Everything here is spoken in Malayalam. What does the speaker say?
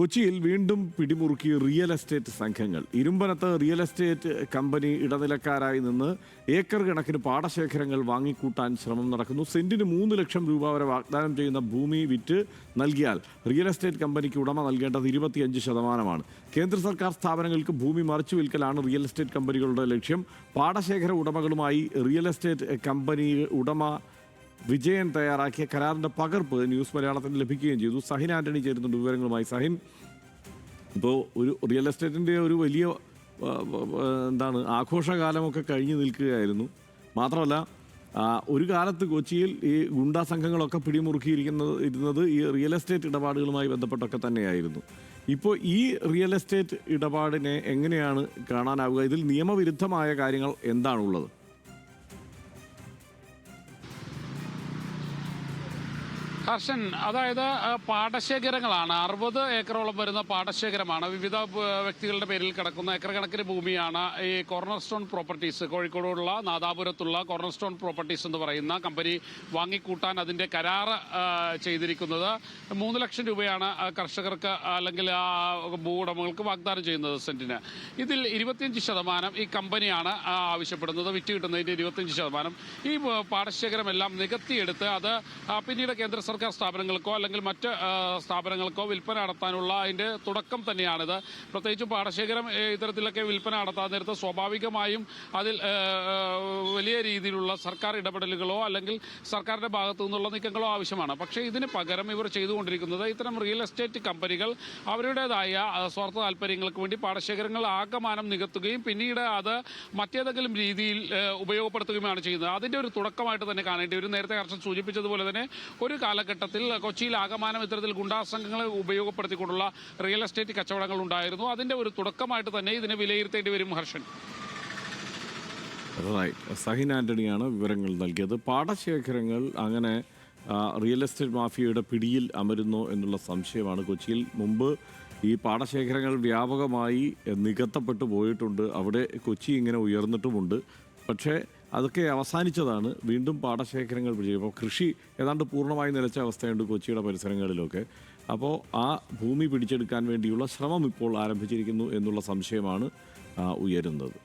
കൊച്ചിയിൽ വീണ്ടും പിടിമുറുക്കി റിയൽ എസ്റ്റേറ്റ് സംഘങ്ങൾ. ഇരുമ്പനത്ത് റിയൽ എസ്റ്റേറ്റ് കമ്പനി ഇടനിലക്കാരായി നിന്ന് ഏക്കർ കണക്കിന് പാടശേഖരങ്ങൾ വാങ്ങിക്കൂട്ടാൻ ശ്രമം നടക്കുന്നു. സെന്റിന് 3 ലക്ഷം രൂപ വരെ വാഗ്ദാനം ചെയ്യുന്ന ഭൂമി വിറ്റ് നൽകിയാൽ റിയൽ എസ്റ്റേറ്റ് കമ്പനിക്ക് ഉടമ നൽകേണ്ടത് 25%. കേന്ദ്ര സർക്കാർ സ്ഥാപനങ്ങൾക്ക് ഭൂമി മറിച്ചു വിൽക്കലാണ് റിയൽ എസ്റ്റേറ്റ് കമ്പനികളുടെ ലക്ഷ്യം. പാടശേഖര ഉടമകളുമായി റിയൽ എസ്റ്റേറ്റ് കമ്പനി ഉടമ വിജയൻ തയ്യാറാക്കിയ കരാറിന്റെ പകർപ്പ് ന്യൂസ് മലയാളത്തിന് ലഭിക്കുകയും ചെയ്തു. സഹിൻ ആന്റണി ചേരുന്നുണ്ട് വിവരങ്ങളുമായി. സഹിൻ, ഇപ്പോൾ ഒരു റിയൽ എസ്റ്റേറ്റിൻ്റെ ഒരു വലിയ ആഘോഷകാലമൊക്കെ കഴിഞ്ഞു നിൽക്കുകയായിരുന്നു. മാത്രമല്ല, ഒരു കാലത്ത് കൊച്ചിയിൽ ഈ ഗുണ്ടാ സംഘങ്ങളൊക്കെ ഇരുന്നത് ഈ റിയൽ എസ്റ്റേറ്റ് ഇടപാടുകളുമായി ബന്ധപ്പെട്ടൊക്കെ തന്നെയായിരുന്നു. ഇപ്പോൾ ഈ റിയൽ എസ്റ്റേറ്റ് ഇടപാടിനെ എങ്ങനെയാണ് കാണാനാവുക? ഇതിൽ നിയമവിരുദ്ധമായ കാര്യങ്ങൾ എന്താണുള്ളത്? ഹർഷൻ, അതായത് പാടശേഖരങ്ങളാണ്. 60 ഏക്കറോളം വരുന്ന പാടശേഖരമാണ്. വിവിധ വ്യക്തികളുടെ പേരിൽ കിടക്കുന്ന ഏക്കർ കണക്കിന് ഭൂമിയാണ് ഈ കോർണർ സ്റ്റോൺ പ്രോപ്പർട്ടീസ്, കോഴിക്കോടുള്ള നാദാപുരത്തുള്ള കോർണർ സ്റ്റോൺ പ്രോപ്പർട്ടീസ് എന്ന് പറയുന്ന കമ്പനി വാങ്ങിക്കൂട്ടാൻ അതിൻ്റെ കരാർ ചെയ്തിരിക്കുന്നത്. 3 ലക്ഷം രൂപയാണ് കർഷകർക്ക് അല്ലെങ്കിൽ ഭൂവുടമകൾക്ക് വാഗ്ദാനം ചെയ്യുന്നത് സെന്റിന്. ഇതിൽ 25% ഈ കമ്പനിയാണ് ആവശ്യപ്പെടുന്നത്. വിറ്റ് കിട്ടുന്നതിൻ്റെ 25%. ഈ പാടശേഖരമെല്ലാം നികത്തിയെടുത്ത് അത് പിന്നീട് കേന്ദ്ര സർക്കാർ സ്ഥാപനങ്ങൾക്കോ അല്ലെങ്കിൽ മറ്റ് സ്ഥാപനങ്ങൾക്കോ വിൽപ്പന നടത്താനുള്ള അതിൻ്റെ തുടക്കം തന്നെയാണിത്. പ്രത്യേകിച്ചും പാടശേഖരം ഇത്തരത്തിലൊക്കെ വിൽപ്പന നടത്താൻ നേരത്ത് സ്വാഭാവികമായും അതിൽ വലിയ രീതിയിലുള്ള സർക്കാർ ഇടപെടലുകളോ അല്ലെങ്കിൽ സർക്കാരിൻ്റെ ഭാഗത്തു നിന്നുള്ള നീക്കങ്ങളോ ആവശ്യമാണ്. പക്ഷേ ഇതിന് പകരം ഇവർ ചെയ്തുകൊണ്ടിരിക്കുന്നത് ഇത്തരം റിയൽ എസ്റ്റേറ്റ് കമ്പനികൾ അവരുടേതായ സ്വാർത്ഥ താല്പര്യങ്ങൾക്ക് വേണ്ടി പാടശേഖരങ്ങൾ ആകമാനം നികത്തുകയും പിന്നീട് അത് മറ്റേതെങ്കിലും രീതിയിൽ ഉപയോഗപ്പെടുത്തുകയുമാണ് ചെയ്യുന്നത്. അതിൻ്റെ ഒരു തുടക്കമായിട്ട് തന്നെ കാണേണ്ടി വരും. നേരത്തെ ഹർഷൻ സൂചിപ്പിച്ചതുപോലെ തന്നെ ഒരു കാലഘട്ടത്തിൽ കൊച്ചിയിൽ ആകമാനം ഇത്തരത്തിൽ ഗുണ്ടാ സംഘങ്ങളെ ഉപയോഗപ്പെടുത്തിക്കൊണ്ടുള്ള റിയൽ എസ്റ്റേറ്റ് കച്ചവടങ്ങൾ ഉണ്ടായിരുന്നു. അതിന്റെ ഒരു തുടക്കമായിട്ട് തന്നെ ഇതിനെ വിലയിരുത്തേണ്ടി വരും. ഹർഷൻ, സഹിൻ ആന്റണിയാണ് വിവരങ്ങൾ നൽകിയത്. പാടശേഖരങ്ങൾ അങ്ങനെ റിയൽ എസ്റ്റേറ്റ് മാഫിയയുടെ പിടിയിൽ അമരുന്നു എന്നുള്ള സംശയമാണ്. കൊച്ചിയിൽ മുമ്പ് ഈ പാടശേഖരങ്ങൾ വ്യാപകമായി നികത്തപ്പെട്ടു പോയിട്ടുണ്ട്. അവിടെ കൊച്ചി ഇങ്ങനെ ഉയർന്നിട്ടുമുണ്ട്. പക്ഷേ അതൊക്കെ അവസാനിച്ചതാണ്. വീണ്ടും പാടശേഖരങ്ങൾ പിടിച്ചപ്പോൾ കൃഷി ഏതാണ്ട് പൂർണ്ണമായി നിലച്ച അവസ്ഥയുണ്ട് കൊച്ചിയുടെ പരിസരങ്ങളിലൊക്കെ. അപ്പോൾ ആ ഭൂമി പിടിച്ചെടുക്കാൻ വേണ്ടിയുള്ള ശ്രമം ഇപ്പോൾ ആരംഭിച്ചിരിക്കുന്നു എന്നുള്ള സംശയമാണ് ഉയരുന്നത്.